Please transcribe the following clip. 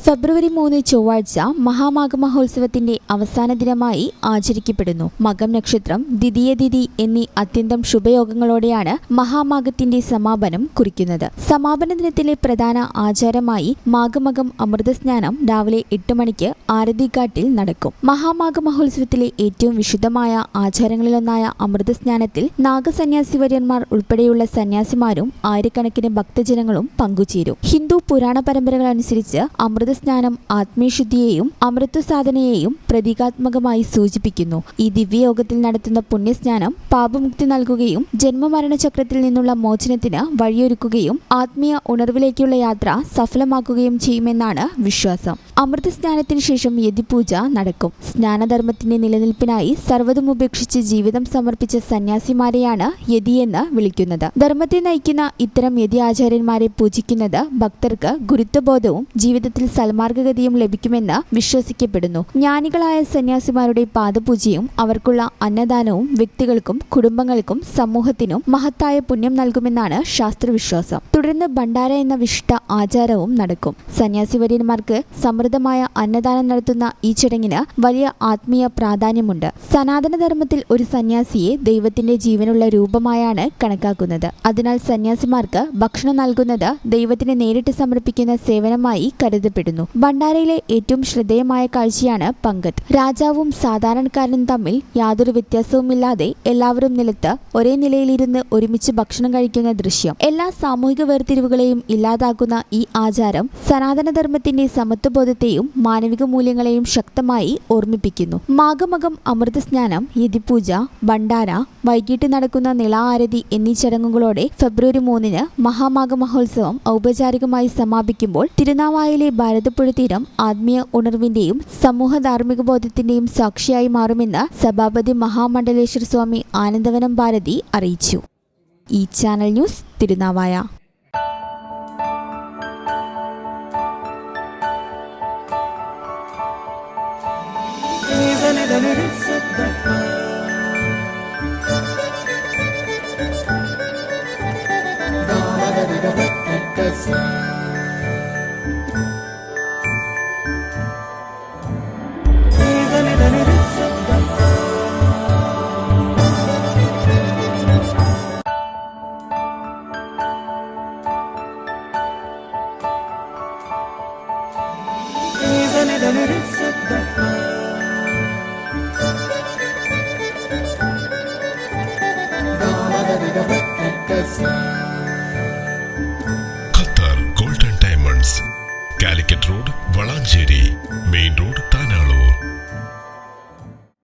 ഫെബ്രുവരി 3 ചൊവ്വാഴ്ച മഹാമാഘ മഹോത്സവത്തിന്റെ അവസാന ദിനമായി ആചരിക്കപ്പെടുന്നു. മകം നക്ഷത്രം, ദ്വിതീയ തിഥി എന്നീ അത്യന്തം ശുഭയോഗങ്ങളോടെയാണ് മഹാമാഘത്തിന്റെ സമാപനം കുറിക്കുന്നത്. സമാപന ദിനത്തിലെ പ്രധാന ആചാരമായി മാഘമകം അമൃതസ്നാനം രാവിലെ 8 മണിക്ക് ആരതിഘാട്ടിൽ നടക്കും. മഹാമാഘ മഹോത്സവത്തിലെ ഏറ്റവും വിശുദ്ധമായ ആചാരങ്ങളിലൊന്നായ അമൃതസ്നാനത്തിൽ നാഗസന്യാസിവര്യന്മാർ ഉൾപ്പെടെയുള്ള സന്യാസിമാരും ആയിരക്കണക്കിന് ഭക്തജനങ്ങളും പങ്കുചേരും. ഹിന്ദു പുരാണ പരമ്പരകൾ അനുസരിച്ച് അമൃതസ്നാനം ആത്മീയശുദ്ധിയെയും അമൃതസാധനയെയും പ്രതീകാത്മകമായി സൂചിപ്പിക്കുന്നു. ഈ ദിവ്യയോഗത്തിൽ നടത്തുന്ന പുണ്യസ്നാനം പാപമുക്തി നൽകുകയും ജന്മമരണചക്രത്തിൽ നിന്നുള്ള മോചനത്തിന് വഴിയൊരുക്കുകയും ആത്മീയ ഉണർവിലേക്കുള്ള യാത്ര സഫലമാക്കുകയും ചെയ്യുമെന്നാണ് വിശ്വാസം. അമൃതസ്നാനത്തിന് ശേഷം യതിപൂജ നടക്കും. സ്നാനധർമ്മത്തിന്റെ നിലനിൽപ്പിനായി സർവ്വതും ഉപേക്ഷിച്ച് ജീവിതം സമർപ്പിച്ച സന്യാസിമാരെയാണ് യതിയെന്ന് വിളിക്കുന്നത്. ധർമ്മത്തെ നയിക്കുന്ന ഇത്തരം യതി ആചാര്യന്മാരെ പൂജിക്കുന്നത് ഭക്തർക്ക് ഗുരുത്വബോധവും ജീവിതത്തിൽ സൽമാർഗഗതിയും ലഭിക്കുമെന്ന് വിശ്വസിക്കപ്പെടുന്നു. ജ്ഞാനികളായ സന്യാസിമാരുടെ പാദപൂജയും അവർക്കുള്ള അന്നദാനവും വ്യക്തികൾക്കും കുടുംബങ്ങൾക്കും സമൂഹത്തിനും മഹത്തായ പുണ്യം നൽകുമെന്നാണ് ശാസ്ത്രവിശ്വാസം. തുടർന്ന് ഭണ്ഡാര എന്ന വിശിഷ്ട ആചാരവും നടക്കും. സന്യാസിവര്യന്മാർക്ക് സമൃദ്ധമായ അന്നദാനം നടത്തുന്ന ഈ ചടങ്ങിന് വലിയ ആത്മീയ പ്രാധാന്യമുണ്ട്. സനാതനധർമ്മത്തിൽ ഒരു സന്യാസിയെ ദൈവത്തിന്റെ ജീവനുള്ള രൂപമായാണ് കണക്കാക്കുന്നത്. അതിനാൽ സന്യാസിമാർക്ക് ഭക്ഷണം നൽകുന്നത് ദൈവത്തിന് നേരിട്ട് സമർപ്പിക്കുന്ന സേവനമായി കരുതപ്പെടുന്നു. ഭണ്ഡാരയിലെ ഏറ്റവും ശ്രദ്ധേയമായ കാഴ്ചയാണ് പങ്കത്ത്. രാജാവും സാധാരണക്കാരനും തമ്മിൽ യാതൊരു വ്യത്യാസവുമില്ലാതെ എല്ലാവരും നിലത്ത് ഒരേ നിലയിലിരുന്ന് ഒരുമിച്ച് ഭക്ഷണം കഴിക്കുന്ന ദൃശ്യം. എല്ലാ സാമൂഹിക വേർതിരിവുകളെയും ഇല്ലാതാക്കുന്ന ഈ ആചാരം സനാതനധർമ്മത്തിന്റെ സമത്വബോധത്തെയും മാനവിക മൂല്യങ്ങളെയും ശക്തമായി ഓർമ്മിപ്പിക്കുന്നു. മാഘമകം അമൃതസ്നാനം, യതിപൂജ, ഭണ്ഡാര, വൈകിട്ട് നടക്കുന്ന നിള ആരതി എന്നീ ചടങ്ങുകളോടെ ഫെബ്രുവരി 3 മഹാമാഘ മഹോത്സവം ഔപചാരികമായി സമാപിക്കുമ്പോൾ തിരുനാവായയിലെ ഭാരതപ്പുഴ തീരം ആത്മീയ ഉണർവിന്റെയും സമൂഹ ധാർമ്മിക ബോധത്തിന്റെയും സാക്ഷിയായി മാറുമെന്ന് സഭാപതി മഹാമണ്ഡലേശ്വര സ്വാമി ആനന്ദവനം ഭാരതി അറിയിച്ചു. ഈ channel news, Thirunavaya. Qatar golden diamonds, Calicut road, വള